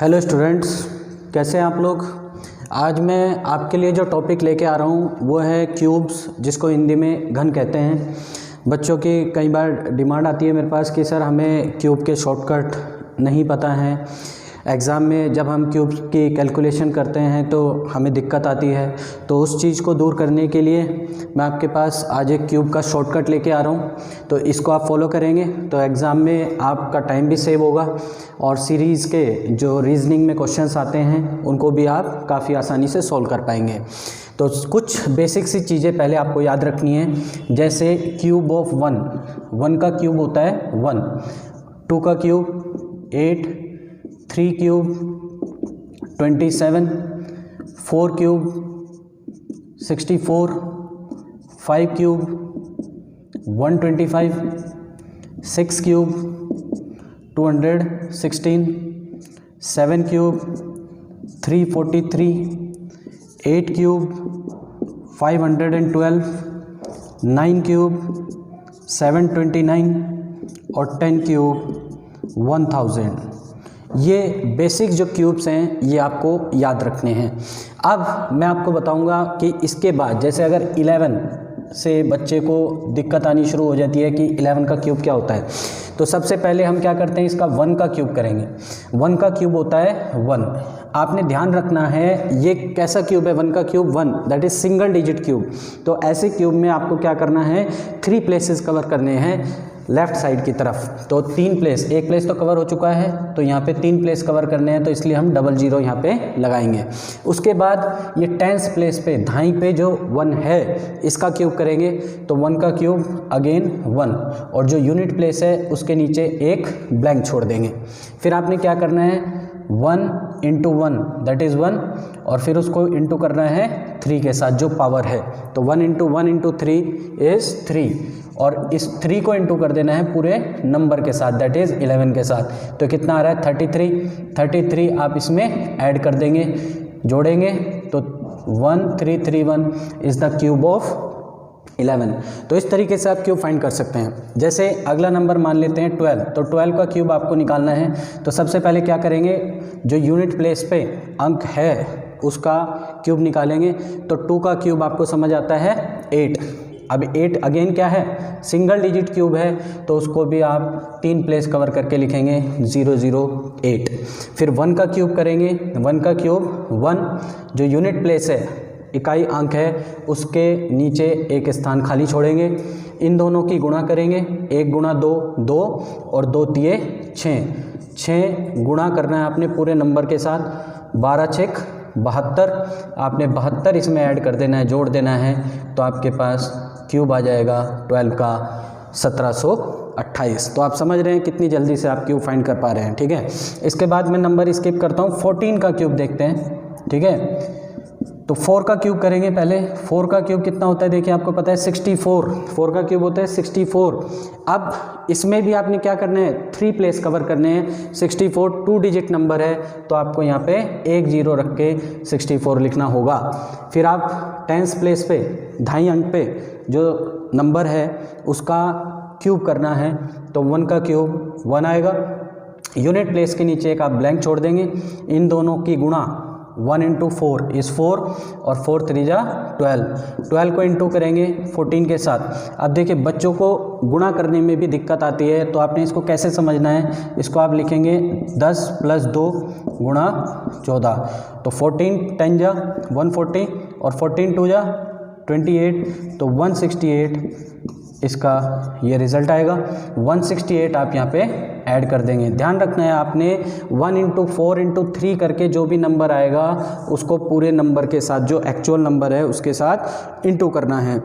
Hello students, कैसे हैं आप लोग। आज मैं आपके लिए जो टॉपिक लेके आ रहा हूँ वो है क्यूब्स, जिसको हिंदी में घन कहते हैं। बच्चों की कई बार डिमांड आती है मेरे पास कि सर हमें क्यूब के शॉर्टकट नहीं पता है। एग्ज़ाम में जब हम क्यूब की कैलकुलेशन करते हैं तो हमें दिक्कत आती है। तो उस चीज़ को दूर करने के लिए मैं आपके पास आज एक क्यूब का शॉर्टकट लेके आ रहा हूँ। तो इसको आप फॉलो करेंगे तो एग्ज़ाम में आपका टाइम भी सेव होगा और सीरीज़ के जो रीजनिंग में क्वेश्चंस आते हैं उनको भी आप काफ़ी आसानी से सॉल्व कर पाएंगे। तो कुछ बेसिक सी चीज़ें पहले आपको याद रखनी है, जैसे क्यूब ऑफ वन का क्यूब होता है 1, 2 का cube 8, 3 cube 27, 4 cube 64, 5 cube 125, 6 cube 216, 7 cube 343, 8 cube 512, 9 cube 729 और 10 क्यूब 1000। ये बेसिक जो क्यूब्स हैं ये आपको याद रखने हैं। अब मैं आपको बताऊंगा कि इसके बाद जैसे अगर 11 से बच्चे को दिक्कत आनी शुरू हो जाती है कि 11 का क्यूब क्या होता है, तो सबसे पहले हम क्या करते हैं, इसका 1 का क्यूब करेंगे। 1 का क्यूब होता है 1। आपने ध्यान रखना है ये कैसा क्यूब है, 1 का cube 1, that is single digit cube. तो ऐसे क्यूब में आपको क्या करना है, 3 प्लेसेस कवर करने हैं लेफ़्ट साइड की तरफ। तो 3 प्लेस, एक प्लेस तो कवर हो चुका है, तो यहाँ पे 3 प्लेस कवर करने हैं, तो इसलिए हम 00 यहाँ पे लगाएंगे। उसके बाद ये 10th प्लेस पे दाईं पे जो 1 है इसका क्यूब करेंगे। तो 1 का क्यूब अगेन 1 और जो यूनिट प्लेस है उसके नीचे एक ब्लैंक छोड़ देंगे। फिर आपने क्या करना है, 1 × 1 दैट इज़ 1 और फिर उसको इंटू करना है 3 के साथ जो पावर है। तो 1 × 1 × 3 इज़ 3 और इस 3 को इंटू कर देना है पूरे नंबर के साथ, दैट इज़ 11 के साथ। तो कितना आ रहा है 33 आप इसमें ऐड कर देंगे, जोड़ेंगे तो 1331 इज़ द क्यूब ऑफ 11। तो इस तरीके से आप क्यूब फाइंड कर सकते हैं। जैसे अगला नंबर मान लेते हैं 12, तो 12 का क्यूब आपको निकालना है। तो सबसे पहले क्या करेंगे, जो यूनिट प्लेस पे अंक है उसका क्यूब निकालेंगे। तो 2 का क्यूब आपको समझ आता है 8। अब 8 अगेन क्या है, सिंगल डिजिट क्यूब है, तो उसको भी आप 3 प्लेस कवर करके लिखेंगे 008। फिर 1 का क्यूब करेंगे। 1 का क्यूब 1, जो यूनिट प्लेस है इकाई अंक है उसके नीचे एक स्थान खाली छोड़ेंगे। इन दोनों की गुणा करेंगे, 1 × 2 2 और 2 × 6 गुणा करना है आपने पूरे नंबर के साथ। 12 × 6 72, आपने 72 इसमें ऐड कर देना है, जोड़ देना है, तो आपके पास क्यूब आ जाएगा 12 का 1728। तो आप समझ रहे हैं कितनी जल्दी से आप क्यूब फाइंड कर पा रहे हैं, ठीक है। इसके बाद मैं नंबर स्किप करता हूँ, 14 का क्यूब देखते हैं, ठीक है। तो 4 का क्यूब करेंगे पहले। 4 का क्यूब कितना होता है, देखिए आपको पता है 64। 4 का क्यूब होता है 64। अब इसमें भी आपने क्या करना है, 3 प्लेस कवर करने हैं। 64 2 डिजिट नंबर है, तो आपको यहाँ पे 1 0 रख के 64 लिखना होगा। फिर आप 10th प्लेस पे दाईं अंक पे जो नंबर है उसका क्यूब करना है। तो 1 का क्यूब 1 आएगा, यूनिट प्लेस के नीचे एक आप ब्लैंक छोड़ देंगे। इन दोनों की गुणा 1 × 4 इज़ 4 और 4 3 जा 12 को इंटू करेंगे 14 के साथ। अब देखिए बच्चों को गुणा करने में भी दिक्कत आती है, तो आपने इसको कैसे समझना है, इसको आप लिखेंगे 10 + 2 × 14। तो 14 10 जा 140 और 14 2 जा 28, तो 168 इसका ये रिज़ल्ट आएगा। 168 आप यहाँ पे ऐड कर देंगे। ध्यान रखना है आपने 1 × 4 × 3 करके जो भी नंबर आएगा उसको पूरे नंबर के साथ, जो एक्चुअल नंबर है उसके साथ इंटू करना है।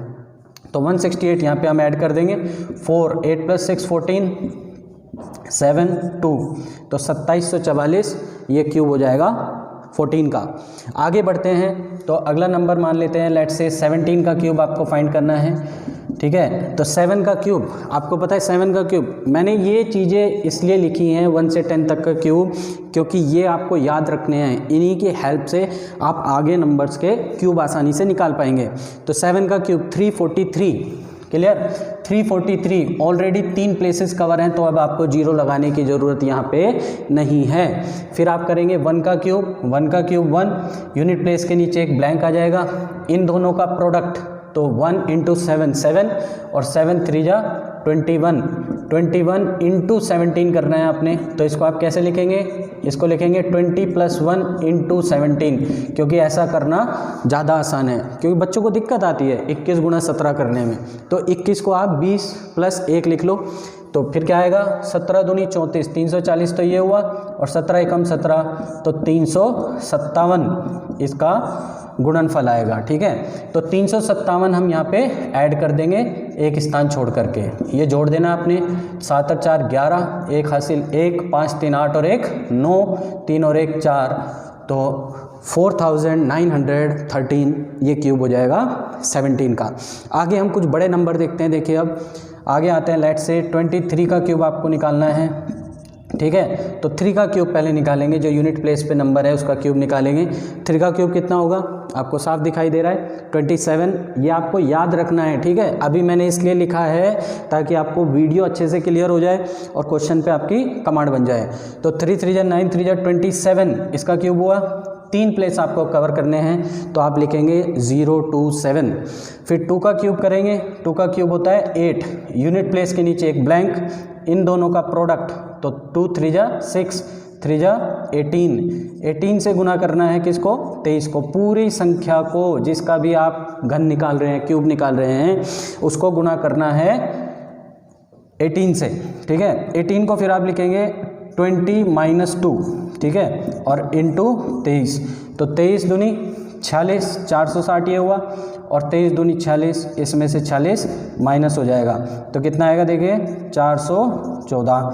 तो 168 यहाँ पे हम ऐड कर देंगे। 4 8 + 6 14 7 2, तो 2744 ये क्यूब हो जाएगा 14 का। आगे बढ़ते हैं तो अगला नंबर मान लेते हैं, लेट्स से 17 का क्यूब आपको फाइंड करना है, ठीक है। तो 7 का क्यूब आपको पता है, 7 का क्यूब मैंने ये चीज़ें इसलिए लिखी हैं 1 से 10 तक का क्यूब, क्योंकि ये आपको याद रखने हैं। इन्हीं की हेल्प से आप आगे नंबर्स के क्यूब आसानी से निकाल पाएंगे। तो 7 का cube 343, clear. 343 already 3 places cover हैं, तो अब आपको 0 लगाने की ज़रूरत यहाँ पे नहीं है। फिर आप करेंगे 1 का क्यूब 1, यूनिट प्लेस के नीचे एक ब्लैंक आ जाएगा। इन दोनों का प्रोडक्ट, तो 1 × 7 7 और 7 3 जा 21 × 17 करना है आपने। तो इसको आप कैसे लिखेंगे, इसको लिखेंगे 20 + 1 × 17, क्योंकि ऐसा करना ज़्यादा आसान है, क्योंकि बच्चों को दिक्कत आती है 21 × 17 करने में। तो 21 को आप 20 + 1 लिख लो, तो फिर क्या आएगा 17 दूनी 34, 340 तो ये हुआ, और 17 एकम 17 तो 357 इसका गुणनफल आएगा। ठीक है, तो 357 हम यहाँ पे ऐड कर देंगे एक स्थान छोड़ करके। ये जोड़ देना आपने, 7 और 4 11, 1 हासिल 1, 5 3 8 और 1 9, 3 और 1 4, तो 4913 ये क्यूब हो जाएगा 17 का। आगे हम कुछ बड़े नंबर देखते हैं। देखिए अब आगे आते हैं, लेट से 23 का क्यूब आपको निकालना है। ठीक है, तो 3 का क्यूब पहले निकालेंगे, जो यूनिट प्लेस पे नंबर है उसका क्यूब निकालेंगे। 3 का क्यूब कितना होगा, आपको साफ दिखाई दे रहा है 27। ये आपको याद रखना है। ठीक है, अभी मैंने इसलिए लिखा है ताकि आपको वीडियो अच्छे से क्लियर हो जाए और क्वेश्चन पे आपकी कमांड बन जाए। तो 3 3 9 3 27 इसका क्यूब हुआ। 3 प्लेस आपको कवर करने हैं, तो आप लिखेंगे 0 2 7। फिर 2 का क्यूब करेंगे, 2 का क्यूब होता है 8, यूनिट प्लेस के नीचे एक ब्लैंक, इन दोनों का प्रोडक्ट, तो 2 3 जा 6, 3 जा 18, 18 से गुना करना है किसको, 23 को। पूरी संख्या को जिसका भी आप घन निकाल रहे हैं, क्यूब निकाल रहे हैं, उसको गुना करना है 18 से। ठीक है, 18 को फिर आप लिखेंगे 20 - 2, ठीक है, और इंटू 23, तो 23 दूनी 46, 460 ये हुआ, और 23 दूनी 46, इसमें से 46 माइनस हो जाएगा, तो कितना आएगा देखिए 414।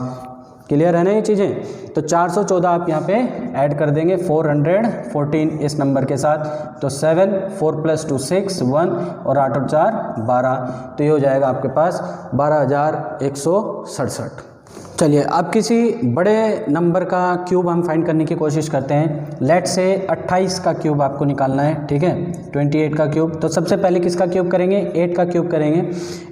क्लियर है ना ये चीज़ें। तो 414 आप यहाँ पे ऐड कर देंगे 414 इस नंबर के साथ, तो 7 4 + 2 6 1 और 8 और 4 12, तो ये हो जाएगा आपके पास 12,167। चलिए अब किसी बड़े नंबर का क्यूब हम फाइंड करने की कोशिश करते हैं। लेट से 28 का क्यूब आपको निकालना है। ठीक है, 28 का क्यूब, तो सबसे पहले किसका क्यूब करेंगे, 8 का क्यूब करेंगे।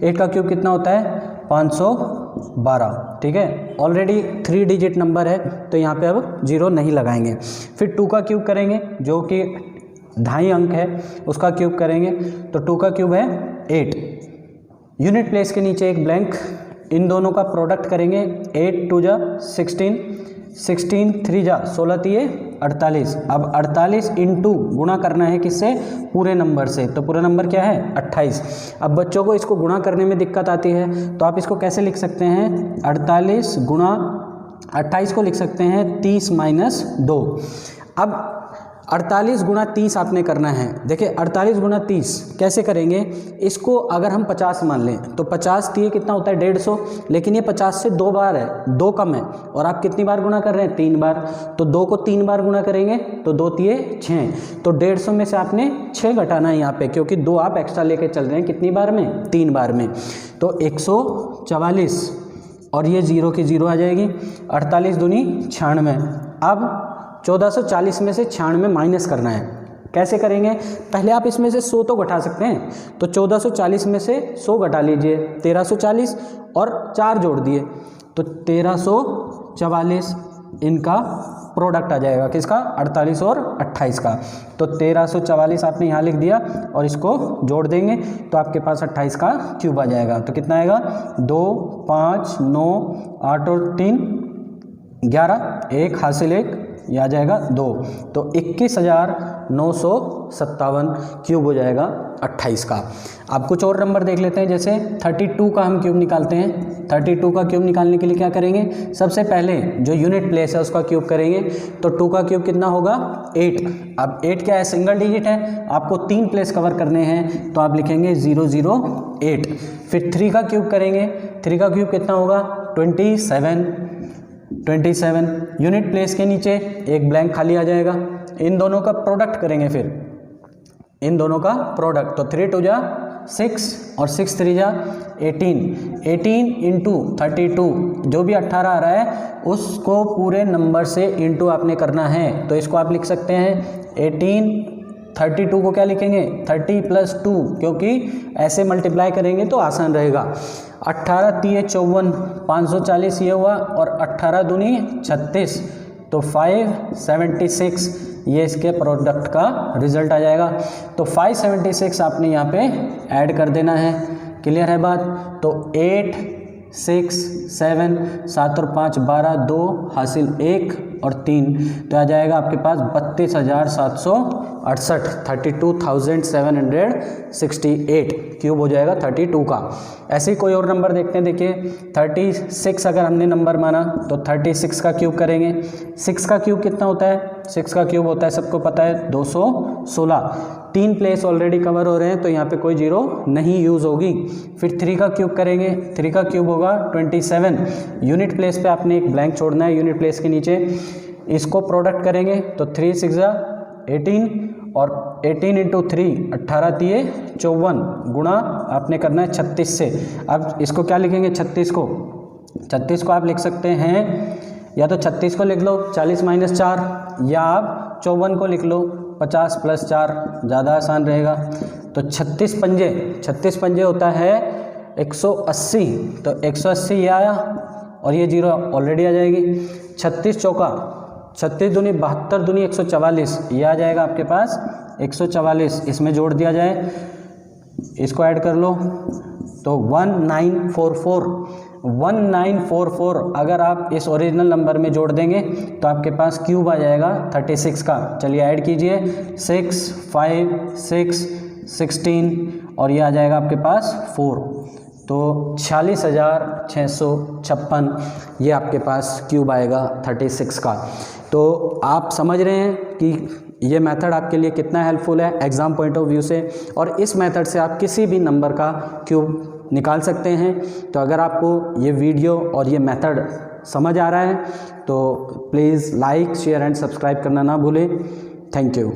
8 का क्यूब कितना होता है 512। ठीक है, ऑलरेडी 3 डिजिट नंबर है, तो यहाँ पे अब 0 नहीं लगाएंगे। फिर 2 का क्यूब करेंगे, जो कि 2.5 अंक है, उसका क्यूब करेंगे, तो 2 का क्यूब है 8, यूनिट प्लेस के नीचे एक ब्लैंक, इन दोनों का प्रोडक्ट करेंगे, 8 2 जा 16, 16 3 जा 16 3 48। अब 48 इंटू गुणा करना है किससे, पूरे नंबर से, तो पूरा नंबर क्या है 28। अब बच्चों को इसको गुणा करने में दिक्कत आती है, तो आप इसको कैसे लिख सकते हैं, 48 गुणा 28 को लिख सकते हैं 30 - 2। अब 48 गुणा 30 आपने करना है। देखिए 48 गुणा 30 कैसे करेंगे, इसको अगर हम 50 मान लें, तो 50 दिए कितना होता है 150, लेकिन ये 50 से 2 बार है, 2 कम है, और आप कितनी बार गुणा कर रहे हैं 3 बार, तो 2 को 3 बार गुणा करेंगे, तो 2 3 6, तो 150 में से आपने 6 घटाना है यहाँ पे, क्योंकि 2 आप एक्स्ट्रा लेके चल रहे हैं, कितनी बार में 3 बार में, तो 144, और ये 0 की 0 आ जाएगी, 48 दूनी 96। अब 1440 में से 96 माइनस करना है, कैसे करेंगे, पहले आप इसमें से 100 तो घटा सकते हैं, तो 1440 में से 100 घटा लीजिए, 1340 और 4 जोड़ दिए, तो 1344 इनका प्रोडक्ट आ जाएगा, किसका 48 और 28 का। तो 1344 आपने यहाँ लिख दिया और इसको जोड़ देंगे, तो आपके पास 28 का क्यूब आ जाएगा। तो कितना आएगा 2 5 9 8 और 3 11, 1 हासिल 1, यह आ जाएगा 2, तो 21,957 क्यूब हो जाएगा 28 का। अब कुछ और नंबर देख लेते हैं, जैसे 32 का हम क्यूब निकालते हैं। 32 का क्यूब निकालने के लिए क्या करेंगे, सबसे पहले जो यूनिट प्लेस है उसका क्यूब करेंगे, तो 2 का क्यूब कितना होगा 8। अब 8 क्या है, सिंगल डिजिट है, आपको 3 प्लेस कवर करने हैं, तो आप लिखेंगे 008। फिर 3 का क्यूब करेंगे, 3 का क्यूब कितना होगा 27, यूनिट प्लेस के नीचे एक ब्लैंक खाली आ जाएगा, इन दोनों का प्रोडक्ट करेंगे, फिर इन दोनों का प्रोडक्ट, तो 3 2 जा 6 और 6 3 जा 18 इंटू 32, जो भी 18 आ रहा है उसको पूरे नंबर से इंटू आपने करना है, तो इसको आप लिख सकते हैं 18 32 को क्या लिखेंगे 30 + 2, क्योंकि ऐसे मल्टीप्लाई करेंगे तो आसान रहेगा। 18 × 3 = 54, 540 ये हुआ, और 18 दूनी 36, तो 576 ये इसके प्रोडक्ट का रिजल्ट आ जाएगा। तो 576 आपने यहाँ पे ऐड कर देना है। क्लियर है बात? तो 8 6 7 7 और 5 12, 2 हासिल 1 और 3, तो आ जाएगा आपके पास 32,768, 32,768 क्यूब हो जाएगा 32 का। ऐसे ही कोई और नंबर देखते हैं। देखिए 36 अगर हमने नंबर माना तो 36 का क्यूब करेंगे। 6 का क्यूब कितना होता है? 6 का क्यूब होता है, सबको पता है, 216। 3 प्लेस ऑलरेडी कवर हो रहे हैं तो यहाँ पे कोई जीरो नहीं यूज़ होगी। फिर 3 का क्यूब करेंगे। 3 का क्यूब होगा 27। यूनिट प्लेस पे आपने एक ब्लैंक छोड़ना है यूनिट प्लेस के नीचे। इसको प्रोडक्ट करेंगे तो 3 6 18, और 18 × 3 18 3 54, गुणा आपने करना है 36 से। अब इसको क्या लिखेंगे 36 को? 36 को आप लिख सकते हैं, या तो 36 को लिख लो 40 - 4, या आप 54 को लिख लो 50 + 4, ज़्यादा आसान रहेगा। तो 36 पंजे होता है 180, तो 180 ये आया, और ये जीरो ऑलरेडी आ जाएगी। 36 चौका 36 दूनी 72 दूनी 144, ये आ जाएगा आपके पास 144। इसमें जोड़ दिया जाए, इसको ऐड कर लो तो 1944 अगर आप इस ओरिजिनल नंबर में जोड़ देंगे तो आपके पास क्यूब आ जाएगा 36 का। चलिए ऐड कीजिए, 6 5 6 16, और ये आ जाएगा आपके पास 4, तो 46,656 ये आपके पास क्यूब आएगा 36 का। तो आप समझ रहे हैं कि ये मेथड आपके लिए कितना हेल्पफुल है एग्ज़ाम पॉइंट ऑफ व्यू से, और इस मेथड से आप किसी भी नंबर का क्यूब निकाल सकते हैं। तो अगर आपको ये वीडियो और ये मेथड समझ आ रहा है तो please like share and subscribe करना ना भूलें। Thank you.